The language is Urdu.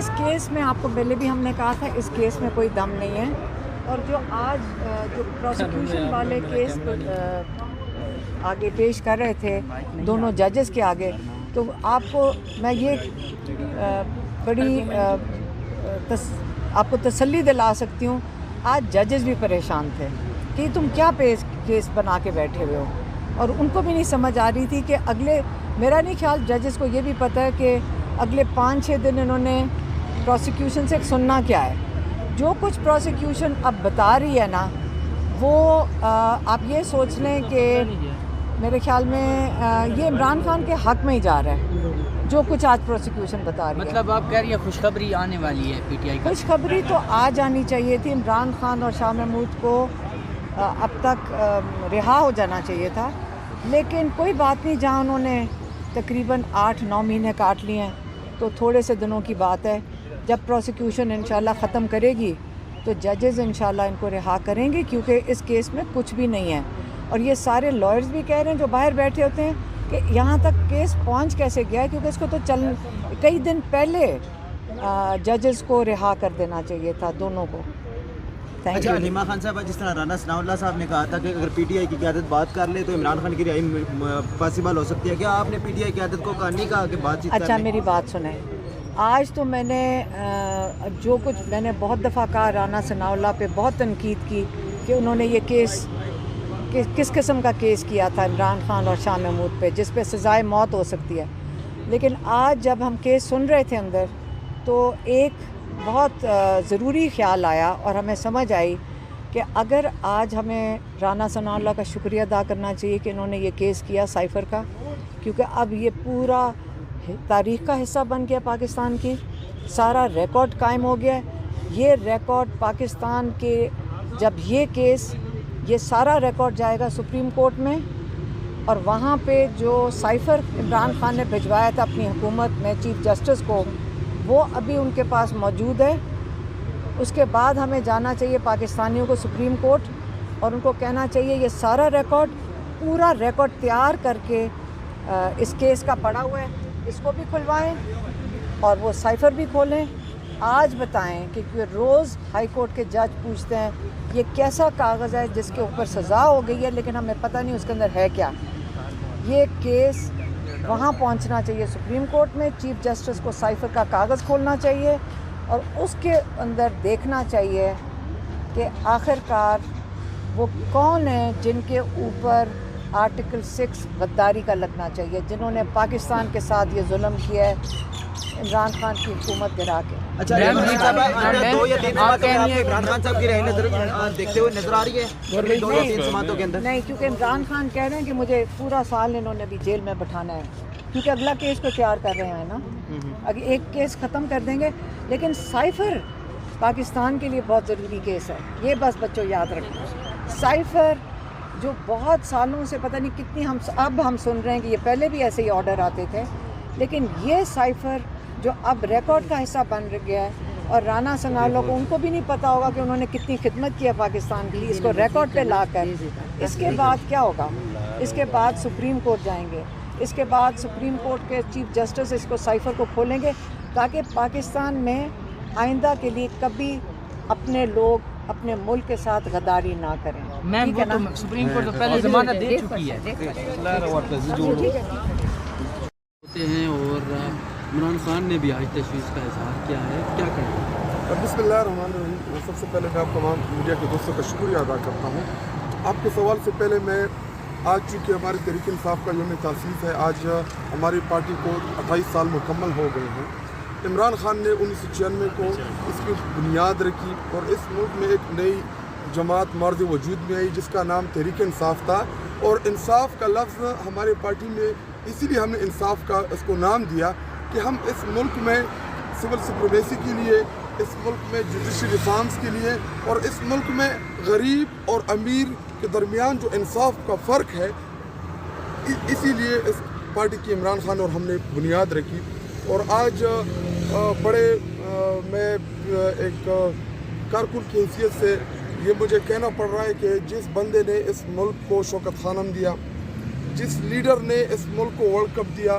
اس کیس میں آپ کو پہلے بھی ہم نے کہا تھا اس کیس میں کوئی دم نہیں ہے، اور جو آج جو پروسیکیوشن والے کیس آگے پیش کر رہے تھے دونوں ججز کے آگے، تو آپ کو میں یہ بڑی آپ کو تسلی دلا سکتی ہوں، آج ججز بھی پریشان تھے کہ تم کیا کیس بنا کے بیٹھے ہوئے ہو، اور ان کو بھی نہیں سمجھ آ رہی تھی کہ اگلے، میرا نہیں خیال ججز کو یہ بھی پتہ ہے کہ اگلے 5-6 دن انہوں نے پروسیکیوشن سے سننا کیا ہے۔ جو کچھ پروسیکیوشن اب بتا رہی ہے نا، وہ آپ یہ سوچ لیں کہ میرے خیال میں یہ عمران خان کے حق میں ہی جا رہا ہے جو کچھ آج پروسیکیوشن بتا رہی ہے۔ مطلب آپ کہہ رہی ہیں خوشخبری آنے والی ہے پی ٹی آئی کا؟ خوشخبری تو آ جانی چاہیے تھی، عمران خان اور شاہ محمود کو اب تک رہا ہو جانا چاہیے تھا، لیکن کوئی بات نہیں، جہاں انہوں نے تقریباً 8-9 مہینے کاٹ لیے ہیں تو تھوڑے سے دنوں کی بات ہے۔ جب پروسیکیوشن انشاءاللہ ختم کرے گی تو ججز انشاءاللہ ان کو رہا کریں گے، کیونکہ اس کیس میں کچھ بھی نہیں ہے۔ اور یہ سارے لائرز بھی کہہ رہے ہیں جو باہر بیٹھے ہوتے ہیں کہ یہاں تک کیس پہنچ کیسے گیا ہے، کیونکہ اس کو تو کئی دن پہلے ججز کو رہا کر دینا چاہیے تھا دونوں کو۔ اچھا نیما خان صاحب، جس طرح رانا ثناء اللہ صاحب نے کہا تھا کہ اگر پی ٹی آئی کی قیادت بات کر لے تو عمران خان کی رہائی پاسبل ہو سکتی ہے، کیا آپ نے پی ٹی آئی قیادت کو نہیں کہا کہ بات چیت؟ اچھا میری بات سنیں، آج تو میں نے جو کچھ میں نے بہت دفعہ کہا، رانا ثناء اللہ پہ بہت تنقید کی کہ انہوں نے یہ کیس کس قسم کا کیس کیا تھا عمران خان اور شاہ محمود پہ، جس پہ سزائے موت ہو سکتی ہے۔ لیکن آج جب ہم کیس سن رہے تھے اندر، تو ایک بہت ضروری خیال آیا اور ہمیں سمجھ آئی کہ اگر آج ہمیں رانا ثناء اللہ کا شکریہ ادا کرنا چاہیے کہ انہوں نے یہ کیس کیا سائفر کا، کیونکہ اب یہ پورا تاریخ کا حصہ بن گیا پاکستان کی، سارا ریکارڈ قائم ہو گیا ہے۔ یہ ریکارڈ پاکستان کے، جب یہ کیس، یہ سارا ریکارڈ جائے گا سپریم کورٹ میں، اور وہاں پہ جو سائفر عمران خان نے بھجوایا تھا اپنی حکومت میں چیف جسٹس کو، وہ ابھی ان کے پاس موجود ہے۔ اس کے بعد ہمیں جانا چاہیے پاکستانیوں کو سپریم کورٹ، اور ان کو کہنا چاہیے یہ سارا ریکارڈ، پورا ریکارڈ تیار کر کے اس کیس کا پڑا ہوا ہے، اس کو بھی کھلوائیں اور وہ سائفر بھی کھولیں۔ آج بتائیں کہ روز ہائی کورٹ کے جج پوچھتے ہیں یہ کیسا کاغذ ہے جس کے اوپر سزا ہو گئی ہے لیکن ہمیں پتہ نہیں اس کے اندر ہے کیا۔ یہ کیس وہاں پہنچنا چاہیے سپریم کورٹ میں، چیف جسٹس کو سائفر کا کاغذ کھولنا چاہیے اور اس کے اندر دیکھنا چاہیے کہ آخر کار وہ کون ہیں جن کے اوپر آرٹیکل 6 غداری کا لگنا چاہیے، جنہوں نے پاکستان کے ساتھ یہ ظلم کیا ہے عمران خان کی حکومت گرا کے۔ اچھا عمران خان صاحب کی رہائی نظر دیکھتے ہوئے نظر آ رہی ہے 2 یا 3 سماعتوں کے اندر؟ نہیں، کیونکہ عمران خان کہہ رہے ہیں کہ مجھے پورا سال انہوں نے بھی جیل میں بٹھانا ہے، کیونکہ اگلا کیس کو تیار کر رہے ہیں نا، اگر ایک کیس ختم کر دیں گے، لیکن سائفر پاکستان کے لیے بہت ضروری کیس ہے، یہ بس بچوں یاد رکھنا۔ سائفر جو بہت سالوں سے پتہ نہیں کتنی اب ہم سن رہے ہیں کہ یہ پہلے بھی ایسے ہی آرڈر آتے تھے، لیکن یہ سائفر جو اب ریکارڈ کا حصہ بن گیا ہے، اور رانا ثناء اللہ کو ان کو بھی نہیں پتہ ہوگا کہ انہوں نے کتنی خدمت کی ہے پاکستان کی، اس کو ریکارڈ پہ لا کر اس کے بعد کیا ہوگا؟ اس کے بعد سپریم کورٹ جائیں گے، اس کے بعد سپریم کورٹ کے چیف جسٹس اس کو سائفر کو کھولیں گے تاکہ پاکستان میں آئندہ کے لیے کبھی اپنے لوگ اپنے ملک کے ساتھ غداری نہ کریں۔ میم وہ تو سپریم کورٹ تو پہلے ضمانت دے چکی ہے ہوتے ہیں، اور عمران خان نے بھی آج تشویش کا اظہار کیا ہے، کیا کہیں؟ بسم اللہ الرحمن الرحیم۔ سب سے پہلے میں آپ تمام میڈیا کے دوستوں کا شکریہ ادا کرتا ہوں۔ آپ کے سوال سے پہلے میں آج چونکہ ہماری تحریک انصاف کا یوم تاسیس ہے، آج ہماری پارٹی کو 28 سال مکمل ہو گئے ہیں۔ عمران خان نے 1996 کو اس کی بنیاد رکھی اور اس ملک میں ایک نئی جماعت مارد وجود میں آئی جس کا نام تحریک انصاف تھا، اور انصاف کا لفظ ہماری پارٹی میں اسی لیے ہم نے انصاف کا اس کو نام دیا کہ ہم اس ملک میں سول سپریمیسی کے لیے، اس ملک میں جوڈیشل ریفارمز کے لیے، اور اس ملک میں غریب اور امیر کے درمیان جو انصاف کا فرق ہے، اسی لیے اس پارٹی کی عمران خان اور ہم نے بنیاد رکھی۔ اور آج میں ایک کارکن کی حیثیت سے یہ مجھے کہنا پڑ رہا ہے کہ جس بندے نے اس ملک کو شوکت خانم دیا، جس لیڈر نے اس ملک کو ورلڈ کپ دیا،